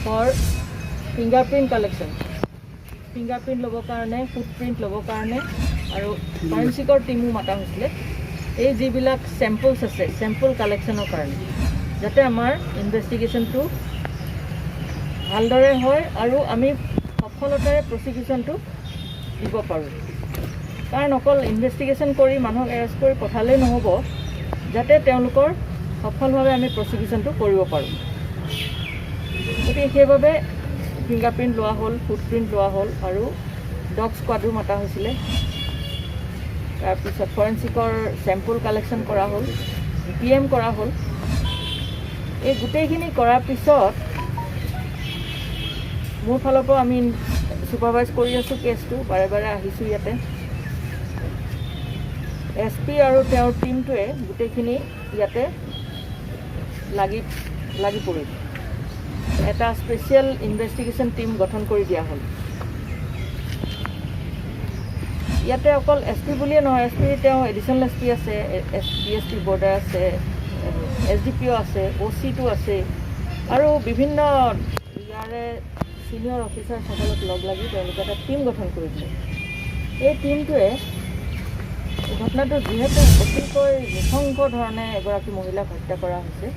For fingerprint collection, fingerprint ল'বৰ কাৰণে, footprint ল'বৰ কাৰণে আৰু ফৰেনচিকৰ টিমো মতা হৈছিলে। এই যিবিলাক চেম্পলছ আছে, চেম্পল কালেকশ্যনৰ কাৰণে, যাতে আমাৰ ইনভেষ্টিগেশ্যনটো ভালদৰে হয় আৰু আমি সফলতাৰে প্ৰচিকিউশ্যনটো দিব পাৰোঁ। কাৰণ অকল ইনভেষ্টিগেশ্যন কৰি মানুহক এৰেষ্ট কৰি পঠালেই নহ'ব, যাতে তেওঁলোকৰ সফলভাৱে আমি প্ৰচিকিউশ্যনটো কৰিব পাৰোঁ। গতিকে সেইবাবে ফিংগাৰপ্ৰিণ্ট লোৱা হ'ল, ফুটপ্ৰিণ্ট লোৱা হ'ল আৰু ডগ স্কোৱাডো মতা হৈছিলে। তাৰপিছত ফৰেনচিকৰ চেম্পল কালেকশ্যন কৰা হ'ল, PM কৰা হ'ল। এই গোটেইখিনি কৰাৰ পিছত মোৰ ফালৰ পৰা আমি ছুপাৰভাইজ কৰি আছোঁ কেছটো, বাৰে বাৰে আহিছোঁ ইয়াতে। SP আৰু তেওঁৰ টীমটোৱে গোটেইখিনি ইয়াতে লাগি পৰিল। এটা স্পেচিয়েল ইনভেষ্টিগেশ্যন টীম গঠন কৰি দিয়া হ'ল। ইয়াতে অকল SP বুলিয়ে নহয়, SP তেওঁ এডিশ্যনেল SP আছে, DSP বৰ্ডাৰ আছে, SDPO আছে, OC2 আছে আৰু বিভিন্ন ইয়াৰে ছিনিয়ৰ অফিচাৰসকলক লগ লাগি তেওঁলোকে এটা টীম গঠন কৰি দিলে। এই টীমটোৱে ঘটনাটো যিহেতু অতিকৈ নৃশংস ধৰণে এগৰাকী মহিলাক হত্যা কৰা হৈছে,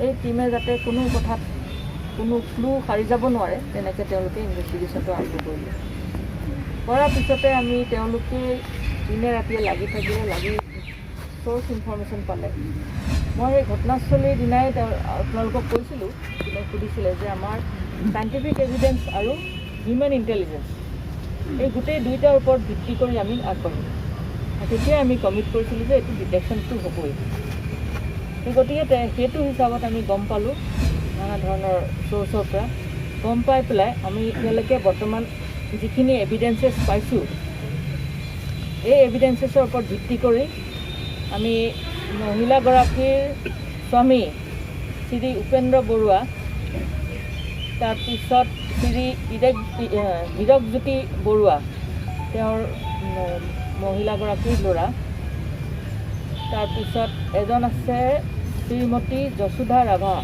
এই টীমে যাতে কোনো কথাত কোনো ক্লু সাৰি যাব নোৱাৰে তেনেকৈ তেওঁলোকে ইনভেষ্টিগেশ্যনটো আৰম্ভ কৰিলে। কৰাৰ পিছতে আমি তেওঁলোকে দিনে ৰাতিয়ে লাগি চ'ৰ্চ ইনফৰমেশ্যন পালে। মই এই ঘটনাস্থলীৰ দিনাই আপোনালোকক কৈছিলোঁ, সুধিছিলে যে আমাৰ চাইণ্টিফিক এভিডেন্স আৰু হিউমেন ইণ্টেলিজেঞ্চ এই গোটেই দুইটাৰ ওপৰত ভিত্তি কৰি আমি আগবাঢ়িম। তেতিয়াই আমি কমিট কৰিছিলোঁ যে এইটো ডিটেকশ্যনটো হ'বই। সেই গতিকে সেইটো হিচাপত আমি গম পালোঁ, নানা ধৰণৰ চ'ৰ্চৰ পৰা গম পাই পেলাই আমি এতিয়ালৈকে বৰ্তমান যিখিনি এভিডেঞ্চেছ পাইছোঁ, এই এভিডেঞ্চেছৰ ওপৰত ভিত্তি কৰি আমি মহিলাগৰাকীৰ স্বামী শ্ৰী উপেন্দ্ৰ বৰুৱা, তাৰপিছত শ্ৰী হীৰকজ্যোতি বৰুৱা, তেওঁৰ মহিলাগৰাকীৰ ল'ৰা, তাৰপিছত এজন আছে শ্ৰীমতী যশোধা ৰাভা,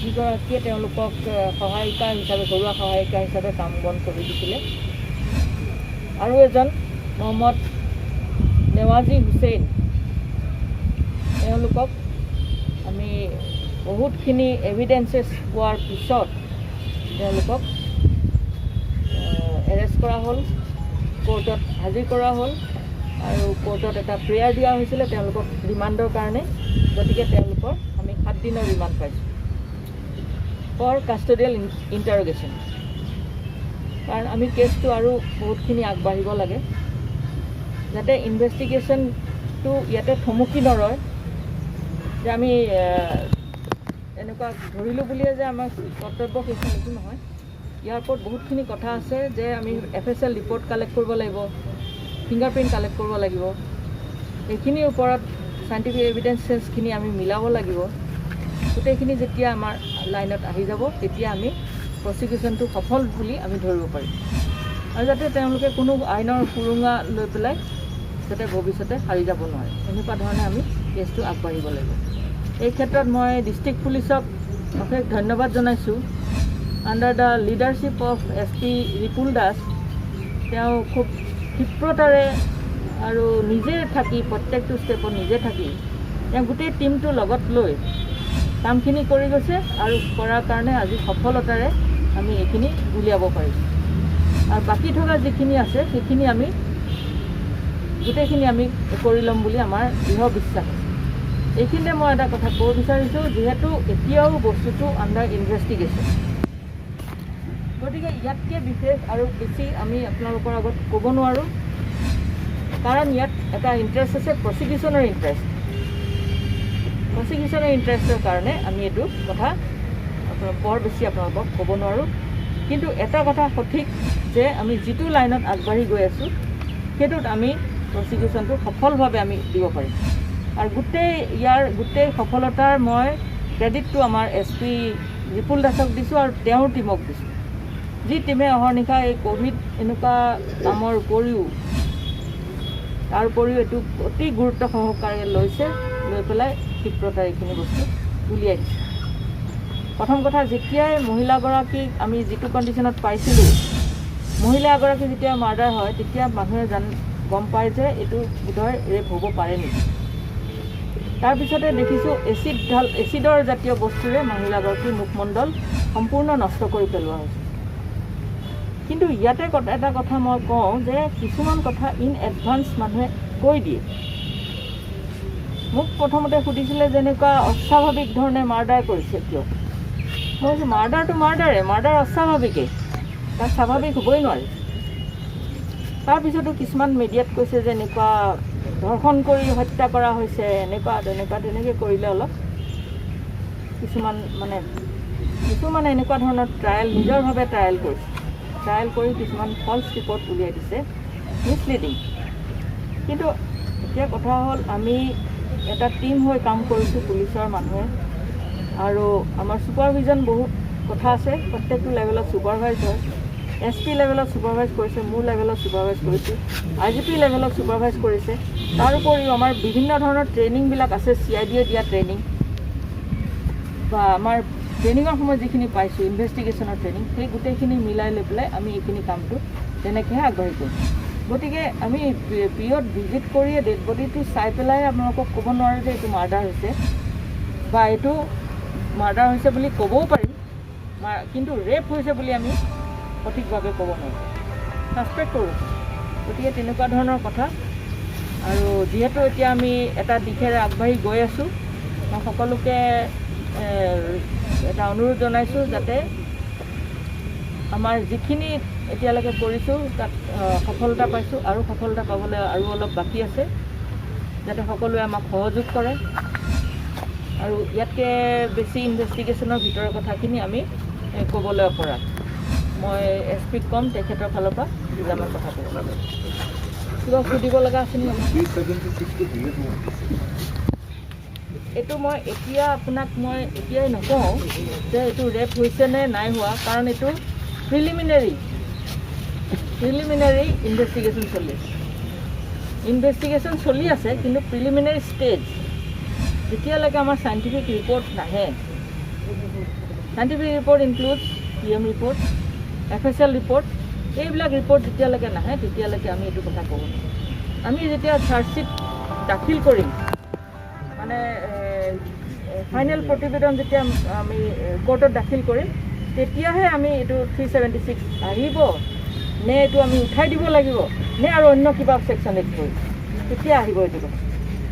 যিগৰাকীয়ে তেওঁলোকক সহায়িকা হিচাপে, ঘৰুৱা সহায়িকা হিচাপে কাম বন কৰি দিছিলে, আৰু এজন মহম্মদ নেৱাজী হুছেইন। তেওঁলোকক আমি বহুতখিনি এভিডেঞ্চেছ পোৱাৰ পিছত তেওঁলোকক এৰেষ্ট কৰা হ'ল, কোৰ্টত হাজিৰ কৰা হ'ল আৰু কোৰ্টত এটা প্ৰেয়াৰ দিয়া হৈছিলে তেওঁলোকক ৰিমাণ্ডৰ কাৰণে। গতিকে তেওঁলোকৰ আমি 7 দিনৰ ৰিমাণ্ড পাইছোঁ ফৰ কাষ্টডিয়েল ইণ্টাৰগেশ্যন। কাৰণ আমি কেছটো আৰু বহুতখিনি আগবাঢ়িব লাগে, যাতে ইনভেষ্টিগেশ্যনটো ইয়াতে থমকি নৰয়, যে আমি এনেকুৱা ধৰিলোঁ বুলিয়ে যে আমাৰ কৰ্তব্য সেইটো একো নহয়। ইয়াৰ ওপৰত বহুতখিনি কথা আছে, যে আমি FSL ৰিপৰ্ট কালেক্ট কৰিব লাগিব, ফিংগাৰপ্ৰিণ্ট কালেক্ট কৰিব লাগিব, এইখিনিৰ ওপৰত চাইণ্টিফিক এভিডেঞ্চেছখিনি আমি মিলাব লাগিব। গোটেইখিনি যেতিয়া আমাৰ লাইনত আহি যাব, তেতিয়া আমি প্ৰচিকিউশ্যনটো সফল বুলি আমি ধৰিব পাৰিম, আৰু যাতে তেওঁলোকে কোনো আইনৰ সুৰুঙা লৈ পেলাই যাতে ভৱিষ্যতে হাৰি যাব নোৱাৰে, এনেকুৱা ধৰণে আমি কেছটো আগবাঢ়িব লাগিব। এই ক্ষেত্ৰত মই ডিষ্ট্ৰিক্ট পুলিচক অশেষ ধন্যবাদ জনাইছোঁ। Under the leadership of SP Ripul Das, তেওঁ খুব ক্ষিপ্ৰতাৰে আৰু নিজে থাকি, প্ৰত্যেকটো ষ্টেপত নিজে থাকি তেওঁ গোটেই টীমটো লগত লৈ কামখিনি কৰি গৈছে, আৰু কৰাৰ কাৰণে আজি সফলতাৰে আমি এইখিনি উলিয়াব পাৰিছোঁ। আৰু বাকী থকা যিখিনি আছে সেইখিনি আমি গোটেইখিনি আমি কৰি ল'ম বুলি আমাৰ দৃঢ় বিশ্বাস। এইখিনিতে মই এটা কথা ক'ব বিচাৰিছোঁ, যিহেতু এতিয়াও বস্তুটো আণ্ডাৰ ইনভেষ্টিগেশ্যন, গতিকে ইয়াতকৈ বিশেষ আৰু বেছি আমি আপোনালোকৰ আগত ক'ব নোৱাৰোঁ। কাৰণ ইয়াত এটা ইণ্টাৰেষ্ট আছে, প্ৰচিকিউশ্যনৰ ইণ্টাৰেষ্ট। প্ৰচিকিউশ্যনৰ ইণ্টাৰেষ্টৰ কাৰণে আমি এইটো কথা বৰ বেছি আপোনালোকক ক'ব নোৱাৰোঁ। কিন্তু এটা কথা সঠিক, যে আমি যিটো লাইনত আগবাঢ়ি গৈ আছোঁ সেইটোত আমি প্ৰচিকিউশ্যনটো সফলভাৱে আমি দিব পাৰিম। আৰু গোটেই সফলতাৰ মই ক্ৰেডিটটো আমাৰ SP ৰিপুল দাসক দিছোঁ আৰু তেওঁৰ টীমক দিছোঁ, যি টীমে অহৰ্নিশা এই ক'ভিড এনেকুৱা কামৰ উপৰিও তাৰ উপৰিও এইটো অতি গুৰুত্ব সহকাৰে লৈছে, লৈ পেলাই ক্ষিপ্ৰতাৰে এইখিনি বস্তু উলিয়াই দিছে। প্ৰথম কথা যেতিয়াই মহিলাগৰাকীক আমি যিটো কণ্ডিশ্যনত পাইছিলোঁ, মহিলাগৰাকী যেতিয়া মাৰ্ডাৰ হয় তেতিয়া মানুহে গম পায় যে এইটো বোধহয় ৰেপ হ'ব পাৰে নেকি। তাৰপিছতে দেখিছোঁ এচিডৰ জাতীয় বস্তুৰে মহিলাগৰাকীৰ মুখমণ্ডল সম্পূৰ্ণ নষ্ট কৰি পেলোৱা হৈছে। কিন্তু ইয়াতে এটা কথা মই কওঁ যে কিছুমান কথা ইন এডভান্স মানুহে কৈ দিয়ে। মোক প্ৰথমতে সুধিছিলে যেনেকুৱা অস্বাভাৱিক ধৰণে মাৰ্ডাৰ কৰিছে কিয়। মই কৈছোঁ মাৰ্ডাৰটো মাৰ্ডাৰ অস্বাভাৱিকেই, তাক স্বাভাৱিক হ'বই নোৱাৰে। তাৰপিছতো কিছুমান মিডিয়াত কৈছে যে এনেকুৱা ধৰ্ষণ কৰি হত্যা কৰা হৈছে, তেনেকৈ কৰিলে অলপ কিছুমানে এনেকুৱা ধৰণৰ নিজৰভাৱে ট্ৰায়েল কৰিছে, ট্ৰায়েল কৰি কিছুমান ফল্ছ ৰিপৰ্ট উলিয়াই দিছে, মিছলিডিং। কিন্তু এতিয়া কথা হ'ল আমি এটা টীম হৈ কাম কৰিছোঁ পুলিচৰ মানুহে, আৰু আমাৰ ছুপাৰভিজন বহুত কথা আছে, প্ৰত্যেকটো লেভেলত ছুপাৰভাইজ হয়। SP লেভেলত ছুপাৰভাইজ কৰিছে, মোৰ লেভেলত ছুপাৰভাইজ কৰিছোঁ, IGP লেভেলত ছুপাৰভাইজ কৰিছে। তাৰ উপৰিও আমাৰ বিভিন্ন ধৰণৰ ট্ৰেইনিংবিলাক আছে, CID দিয়া ট্ৰেইনিং বা আমাৰ ট্ৰেইনিঙৰ সময়ত যিখিনি পাইছোঁ ইনভেষ্টিগেশ্যনৰ ট্ৰেইনিং, সেই গোটেইখিনি মিলাই লৈ পেলাই আমি এইখিনি কামটো তেনেকৈহে আগবাঢ়ি কৰিম। গতিকে আমি পিঅ'ত ভিজিট কৰিয়ে ডেড বডিটো চাই পেলাই আপোনালোকক ক'ব নোৱাৰোঁ যে এইটো মাৰ্ডাৰ হৈছে বা এইটো মাৰ্ডাৰ হৈছে বুলি ক'বও পাৰিম, কিন্তু ৰেপ হৈছে বুলি আমি সঠিকভাৱে ক'ব নোৱাৰোঁ, ছাছপেক্ট কৰোঁ। গতিকে তেনেকুৱা ধৰণৰ কথা। আৰু যিহেতু এতিয়া আমি এটা দিশেৰে আগবাঢ়ি গৈ আছোঁ, মই সকলোকে এটা অনুৰোধ জনাইছোঁ যাতে আমাৰ যিখিনি এতিয়ালৈকে কৰিছোঁ তাত সফলতা পাইছোঁ, আৰু সফলতা পাবলৈ আৰু অলপ বাকী আছে, যাতে সকলোৱে আমাক সহযোগ কৰে। আৰু ইয়াতকৈ বেছি ইনভেষ্টিগেশ্যনৰ ভিতৰৰ কথাখিনি আমি ক'বলৈ অপৰাধ। মই SPক ক'ম তেখেতৰ ফালৰ পৰা দুটামান কথা ক'ব। কিবা সুধিব লগা আছিল নেকি? এইটো মই আপোনাক এতিয়াই নকওঁ যে এইটো ৰেপ হৈছে নে নাই হোৱা, কাৰণ এইটো প্ৰিলিমিনাৰী ইনভেষ্টিগেশ্যন চলি আছে, কিন্তু প্ৰিলিমিনাৰী ষ্টেজ। যেতিয়ালৈকে আমাৰ চাইণ্টিফিক ৰিপৰ্ট নাহে, scientific report includes PM report, FSL report, এইবিলাক ৰিপৰ্ট যেতিয়ালৈকে নাহে তেতিয়ালৈকে আমি এইটো কথা ক'ব নোৱাৰোঁ। আমি যেতিয়া চাৰ্জশ্বিট দাখিল কৰিম, মানে ফাইনেল প্ৰতিবেদন যেতিয়া আমি কোৰ্টত দাখিল কৰিম, তেতিয়াহে আমি এইটো 376 আহিব নে এইটো আমি উঠাই দিব লাগিব নে আৰু অন্য কিবা ছেকশ্যন এড কৰিম, তেতিয়া আহিব এইটো কথা।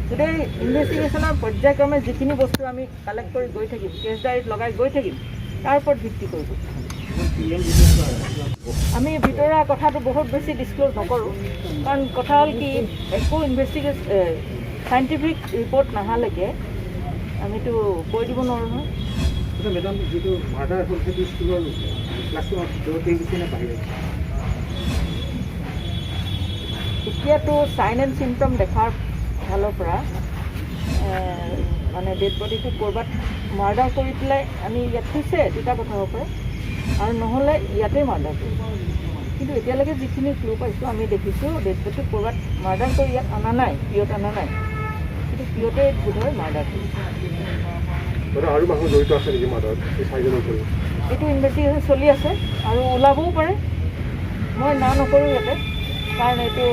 গতিকে ইনভেষ্টিগেশ্যনৰ পৰ্যায়ক্ৰমে যিখিনি বস্তু আমি কালেক্ট কৰি গৈ থাকিম, কেছ ডায়েৰীত লগাই গৈ থাকিম, তাৰ ওপৰত ভিত্তি কৰিব। আমি ভিতৰুৱা কথাটো বহুত বেছি ডিছক্ল'জ নকৰোঁ, কাৰণ কথা হ'ল কি একো চাইণ্টিফিক ৰিপৰ্ট নাহালৈকে আমিতো কৈ দিব নোৱাৰোঁ নহয়। মেডাম, যিটো মাৰ্ডাৰ হ'ল সেইটো স্কুলৰ ক্লাছৰুমত এতিয়াতো চাইন এণ্ড চিমটম দেখাৰ ফালৰ পৰা মানে ডেড বডিটো ক'ৰবাত মাৰ্ডাৰ কৰি পেলাই আমি ইয়াত থৈছে দুটা কথা হ'ব পাৰে, আৰু নহ'লে ইয়াতে মাৰ্ডাৰ কৰি। কিন্তু এতিয়ালৈকে যিখিনি ক্লু পাইছোঁ, আমি দেখিছোঁ ডেড বডিটো ক'ৰবাত মাৰ্ডাৰ কৰি ইয়াত অনা নাই, পিঅ'ত অনা নাই, কিন্তু পিঅ'তে বোধহয় মাৰ্ডাৰ কৰিছে। আৰু মানুহ জড়িত আছে নেকি মাৰ্ডাৰত? এইটো ইনভেষ্টিগেশ্যন চলি আছে আৰু ওলাবও পাৰে, মই না নকৰোঁ ইয়াতে, কাৰণ এইটো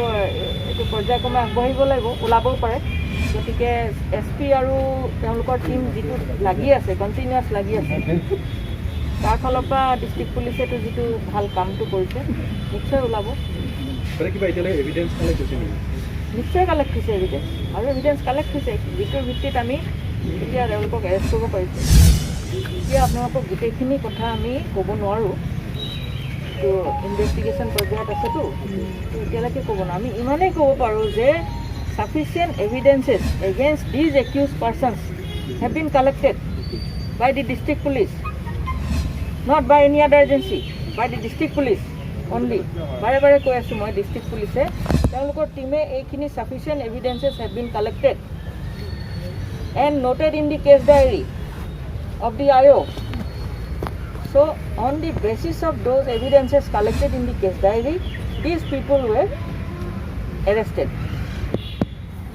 পৰ্যায়ক্ৰমে আগবাঢ়িব লাগিব, ওলাবও পাৰে। গতিকে SP আৰু তেওঁলোকৰ টীম যিটো লাগি আছে, কণ্টিনিউৱাছ লাগি আছে, তাৰ ফালৰ পৰা ডিষ্ট্ৰিক্ট পুলিচেতো যিটো ভাল কামটো কৰিছে, নিশ্চয় ওলাব। নিশ্চয় কালেক্ট হৈছে এভিডেঞ্চ, আৰু এভিডেঞ্চ কালেক্ট হৈছে, যিটোৰ ভিত্তিত আমি এতিয়া তেওঁলোকক এৰেষ্ট কৰিব পাৰিছোঁ। এতিয়া আপোনালোকক গোটেইখিনি কথা আমি ক'ব নোৱাৰোঁ, তো ইনভেষ্টিগেশ্যন পৰ্যায়ত আছেতো, এতিয়ালৈকে ক'ব নোৱাৰোঁ। আমি ইমানেই ক'ব পাৰোঁ যে sufficient evidences against these accused persons have been collected by the district police, not by any other agency, by the district police only. বাৰে বাৰে কৈ আছোঁ মই, ডিষ্ট্ৰিক্ট পুলিচে তেওঁলোকৰ টীমে এইখিনি sufficient evidences have been collected and noted in the case diary of the IO. So on the basis of those evidences collected in the case diary, these people were arrested.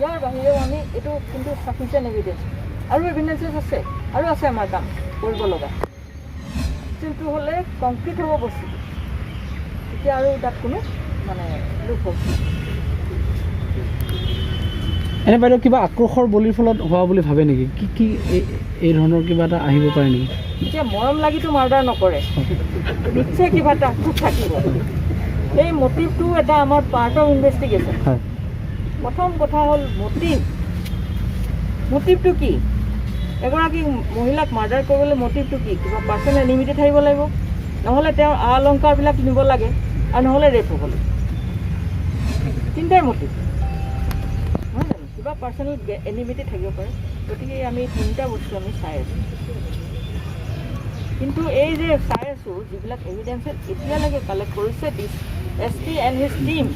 ইয়াৰ বাহিৰেও আমি এইটো কিন্তু সাফিচিয়েণ্ট evidence, আৰু এভিডেঞ্চেছ আছে, আৰু আছে আমাৰ কাম কৰিব লগা। ষ্টীলটো হ'লে কংক্ৰিট হ'ব বস্তুটো, তেতিয়া আৰু তাত কোনো মানে লোক হ'ব। এনে বাইদেউ কিবা আক্ৰোশৰ বলিৰ ফলত হোৱা বুলি ভাবে নেকি? কি এই ধৰণৰ কিবা এটা আহিব পাৰে নেকি? এতিয়া মৰম লাগিতো মাৰ্ডাৰ নকৰে, নিশ্চয় কিবা এটা আক্ৰোশ থাকিব। এই মটিভটো এটা আমাৰ পাৰ্ট অফ ইনভেষ্টিগেশ্যন। হয়, প্ৰথম কথা হ'ল মটিভটো কি? এগৰাকী মহিলাক মাৰ্ডাৰ কৰিবলৈ মটিভটো কি? কিবা পাৰ্চনেল এনিমিটি থাকিব লাগিব, নহ'লে তেওঁৰ আ অলংকাৰবিলাক নিব লাগে, আৰু নহ'লে ৰেপ হ'ব লাগে। তিনিটাই মটিভ নহয় জানো? কিবা পাৰ্চনেল এনিমিটি থাকিব পাৰে। গতিকে আমি তিনিটা বস্তু আমি চাই আছোঁ। কিন্তু এই যে চাই আছোঁ যিবিলাক এভিডেঞ্চেছ এতিয়ালৈকে কালেক্ট কৰিছে SP এণ্ড হিজ টিম,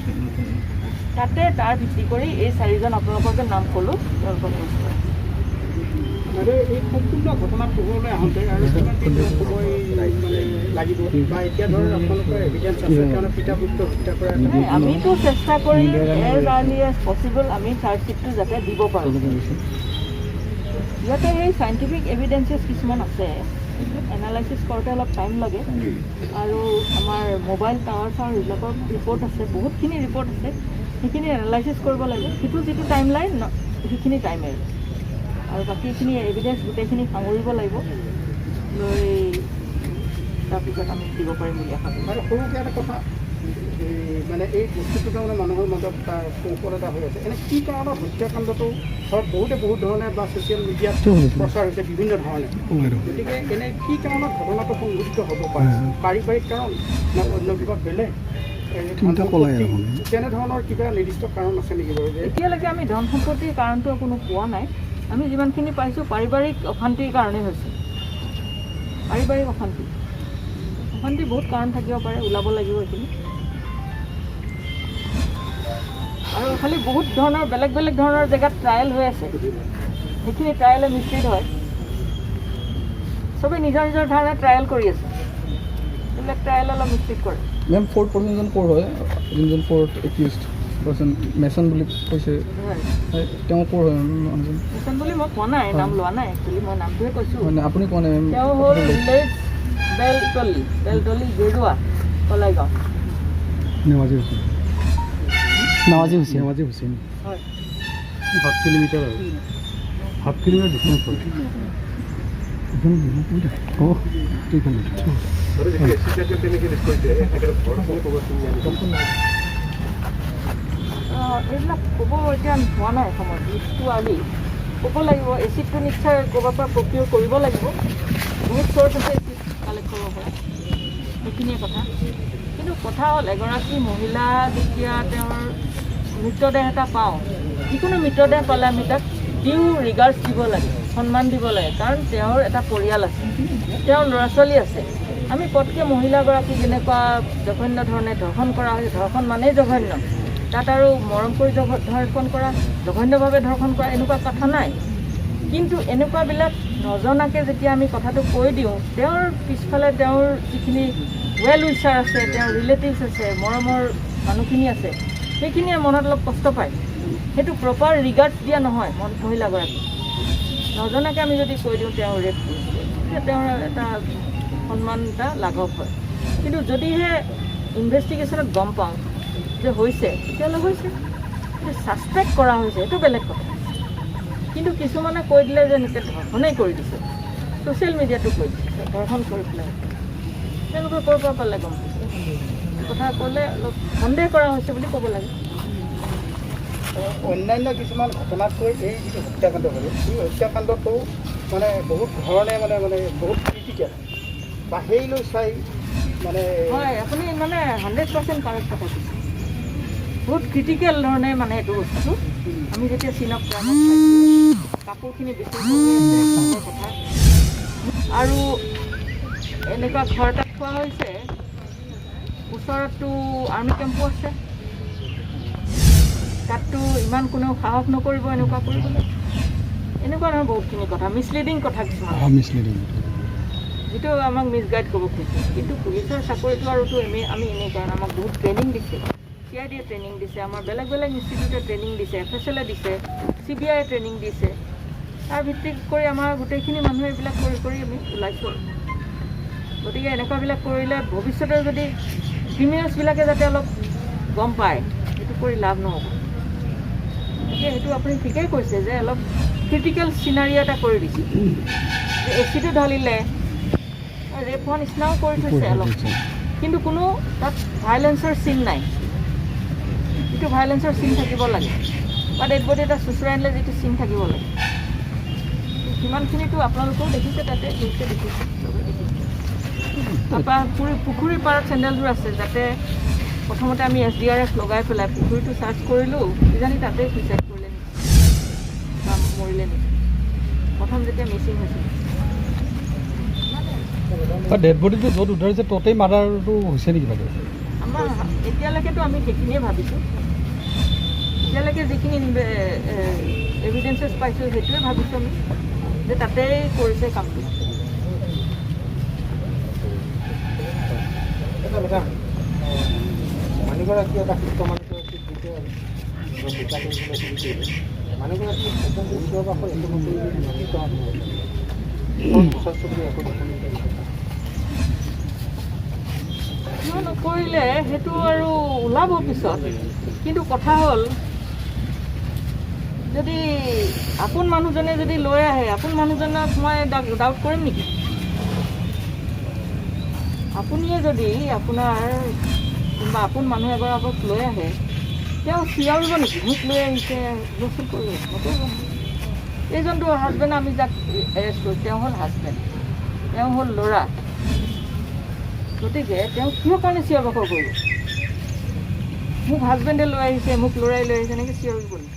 তাতে তাৰ ভিত্তি কৰি এই 4জন আপোনালোকৰ যে নাম ক'লোঁ তেওঁলোকক নিশ্চয় কৰে। আৰু এই সম্পূৰ্ণ ঘটনা পোহৰলৈ আহোঁতে আৰু কিমান দিন সময় লাগিব বা এতিয়া ধৰক আপোনালোকৰ এভিডেঞ্চ আছে কাৰণে পিতা পুত্ৰ হত্যা কৰা আমিতো চেষ্টা কৰিম এজ আৰ্লি এজ পচিবল আমি চাৰ্জশ্বিটটো যাতে দিব পাৰোঁ। ইয়াতে সেই চাইণ্টিফিক এভিডেঞ্চেছ কিছুমান আছে, এনালাইচিছ কৰোঁতে অলপ টাইম লাগে, আৰু আমাৰ মোবাইল টাৱাৰ চাৱাৰ এইবিলাকৰ ৰিপৰ্ট আছে, বহুতখিনি ৰিপৰ্ট আছে, সেইখিনি এনালাইচিছ কৰিব লাগিব। সেইটো যিটো টাইম লাইন সেইখিনি টাইম আহিব, আৰু বাকীখিনি এভিডেঞ্চ গোটেইখিনি সামৰিব লাগিব, লৈ তাৰপিছত আমি দিব পাৰিম বুলি আশা কৰোঁ। আৰু সৰুকৈ এটা কথা, মানে এই বস্তুটো তাৰমানে মানুহৰ মাজত তাৰ কৌশল এটা হৈ আছে। এনে কি কাৰণত হত্যাকাণ্ডটো ধৰক বহুত ধৰণে বা ছ'চিয়েল মিডিয়াত প্ৰচাৰ হৈছে বিভিন্ন ধৰণে, গতিকে এনে কি কাৰণত ঘটনাটো সংঘটিত হ'ব পাৰে? পাৰিবাৰিক কাৰণ নে অন্য কিবা বেলেগ তেনেধৰণৰ কিবা নিৰ্দিষ্ট কাৰণ আছে নেকি বাৰু? এতিয়ালৈকে আমি ধন সম্পত্তিৰ কাৰণটো কোনো পোৱা নাই। আমি যিমানখিনি পাইছোঁ পাৰিবাৰিক অশান্তিৰ কাৰণেই হৈছে। পাৰিবাৰিক অশান্তি বহুত কাৰণ থাকিব পাৰে, ওলাব লাগিব এইখিনি। আৰু খালি বহুত ধৰণৰ বেলেগ ধৰণৰ জেগাত ট্ৰায়েল হৈ আছে, সেইখিনি ট্ৰায়েলে মিছলিড হয়। চবেই নিজৰ ধৰণে ট্ৰায়েল কৰি আছে, এইবিলাক ট্ৰায়েল অলপ মিছলিড কৰে। মেম ফ'ৰ্থ পাৰ্চনজন ক'ৰ হয়? যোনজন ফ'ৰ্থ একিউজড পাৰ্চন মেচন বুলি কৈছে, তেওঁ ক'ৰ হয়? মেচন বুলি মই কোৱা নাই, নাম লোৱা নাই, একচুৱেলি মই নামটোহে কৈছোঁ। মানে আপুনি কোৱা নাই? তেওঁ হ'ল ভিলেজ বেলতলি গেৰুৱা কলাইগাঁও। নেৱাজি হুছেইন হয়, 7 কিলোমিটাৰ আৰু 7 কিলোমিটাৰ ডিষ্টেঞ্চ হয়। এইবিলাক ক'ব এতিয়া হোৱা নাই সময়, লিষ্টটো আলি ক'ব লাগিব। এচিডটো নিশ্চয় ক'ৰবাৰ পৰা প্ৰকিউৰ কৰিব লাগিব, বহুত চ'ৰ্চ আছে এচিড কালেক্ট কৰিব পৰা, সেইখিনিয়ে কথা। কিন্তু কথা হ'ল এগৰাকী মহিলা যেতিয়া তেওঁৰ মৃতদেহ এটা পাওঁ, যিকোনো মৃতদেহ পালে আমি তাক ডিউ ৰিগাৰ্ডছ দিব লাগে, সন্মান দিব লাগে, কাৰণ তেওঁৰ এটা পৰিয়াল আছে, তেওঁৰ ল'ৰা ছোৱালী আছে। আমি পটকৈ মহিলাগৰাকী যেনেকুৱা জঘন্য ধৰণে ধৰ্ষণ কৰা হৈছে, ধৰ্ষণ মানেই জঘন্য, তাত আৰু মৰম কৰি ধৰ্ষণ কৰা, জঘন্যভাৱে ধৰ্ষণ কৰা এনেকুৱা কথা নাই। কিন্তু এনেকুৱাবিলাক নজনাকৈ যেতিয়া আমি কথাটো কৈ দিওঁ, তেওঁৰ পিছফালে তেওঁৰ যিখিনি ৱেল উইচাৰ আছে, তেওঁৰ ৰিলেটিভছ আছে, মৰমৰ মানুহখিনি আছে, সেইখিনিয়ে মনত অলপ কষ্ট পায়। সেইটো প্ৰপাৰ ৰিগাৰ্ডছ দিয়া নহয় মহিলাগৰাকী। নজনাকৈ আমি যদি কৈ দিওঁ তেওঁ ৰেপ কৰিছে, তেতিয়া তেওঁৰ এটা সন্মান এটা লাঘৱ হয়। কিন্তু যদিহে ইনভেষ্টিগেশ্যনত গম পাওঁ যে হৈছে, তেতিয়াহ'লে হৈছে, ছাছপেক্ট কৰা হৈছে, এইটো বেলেগ কথা। কিন্তু কিছুমানে কৈ দিলে যে এনেকৈ ধৰ্ষণেই কৰি দিছে, ছ'চিয়েল মিডিয়াটো কৈ দিছে ধৰ্ষণ কৰি পেলাই, তেওঁলোকে ক'ৰ পৰা পালে গম পাইছে? কথা ক'লে অলপ সন্দেহ কৰা হৈছে বুলি ক'ব লাগে। অন্যান্য কিছুমান ঘটনাতকৈ এই যিটো হত্যাকাণ্ড হ'ল, এই হত্যাকাণ্ডটো মানে বহুত ধৰণে মানে বহুত ক্ৰিটিকেল বা সেইলৈ চাই মানে হয়, আপুনি মানে 100% কাৰেক্ট কথা কৈছে। বহুত ক্ৰিটিকেল ধৰণে মানে এইটো বস্তুটো আমি যেতিয়া চিনক কাপোৰখিনি বেছি কথা, আৰু এনেকুৱা ঘৰ এটাত থোৱা হৈছে, ওচৰততো আৰ্মি কেম্পো আছে, তাততো ইমান কোনেও সাহস নকৰিব এনেকুৱা কৰিবলৈ। এনেকুৱা ধৰণৰ বহুতখিনি কথা, মিছলিডিং কথা কিছুমান, যিটো আমাক মিছগাইড কৰিব খুজিছে। কিন্তু পুলিচৰ চাকৰিটো আৰুতো আমি এনেই, কাৰণ আমাক বহুত ট্ৰেইনিং দিছে, CID ট্ৰেইনিং দিছে, আমাৰ বেলেগ ইনষ্টিটিউটে ট্ৰেইনিং দিছে, FSL দিছে, CBI ট্ৰেইনিং দিছে। তাৰ ভিত্তি কৰি আমাৰ গোটেইখিনি মানুহে এইবিলাক কৰি আমি ওলাইছোঁ। গতিকে গতিকে এনেকুৱাবিলাক কৰিলে ভৱিষ্যতে যদি ক্ৰিমিনেলছবিলাকে যাতে অলপ গম পায়, সেইটো কৰি লাভ নহ'ব। গতিকে সেইটো আপুনি ঠিকেই কৈছে যে অলপ ক্ৰিটিকেল চিনাৰিঅ' এটা কৰি দিছে, যে এচিটো ঢালিলে, ৰেপ হোৱা নিচিনাও কৰি থৈছে অলপ, কিন্তু কোনো তাত ভাইলেঞ্চৰ চিন নাই। যিটো ভাইলেঞ্চৰ চিন থাকিব লাগে বা ডেড বডি এটা চুচুৰাই আনিলে যিটো চিন থাকিব লাগে, সিমানখিনিতো আপোনালোকেও দেখিছে, তাতে বহুতে দেখিছে, চবে দেখিছে। তাৰপৰা পুখুৰীৰ পাৰত চেণ্ডেলযোৰ আছে, যাতে প্ৰথমতে আমি SDRF লগাই পেলাই পুখুৰীটো চাৰ্চ কৰিলোঁ, কিজানি তাতেই চুইচাইড কৰিলে নেকি বা মৰিলে নেকি, প্ৰথম যেতিয়া মিচিং হৈছিল। ডেড বডিটো য'ত উদ্ধাৰিছে ততেই মাৰ্ডাৰটো হৈছে নেকি বাইদেউ? আমাৰ এতিয়ালৈকেতো আমি সেইখিনিয়ে ভাবিছোঁ, এতিয়ালৈকে যিখিনি এভিডেঞ্চেছ পাইছোঁ সেইটোৱে ভাবিছোঁ আমি, যে তাতেই কৰিছে কামটো। মানুহগৰাকী এটা সুস্থ মানুহগৰাকী মানুহগৰাকী কিয় নকৰিলে সেইটো আৰু ওলাব পিছত, কিন্তু কথা হ'ল যদি আপোন মানুহজনে যদি লৈ আহে, আপোন মানুহজনক মই ডাউট কৰিম নেকি? আপুনিয়ে যদি আপোনাৰ কোনোবা আপোন মানুহ এগৰাকীক লৈ আহে, তেওঁ চিঞৰিব নেকি মোক লৈ আহিছে বস্তু কৰিব? নকৰিব। এইজনটো হাজবেণ্ড, আমি যাক এৰেষ্ট কৰিছোঁ তেওঁ হ'ল হাজবেণ্ড, তেওঁ হ'ল ল'ৰা, গতিকে তেওঁ কিহৰ কাৰণে চিঞৰ বাখৰ কৰিব? মোক হাজবেণ্ডে লৈ আহিছে, মোক ল'ৰাই লৈ আহিছে, এনেকৈ চিঞৰিব নেকি?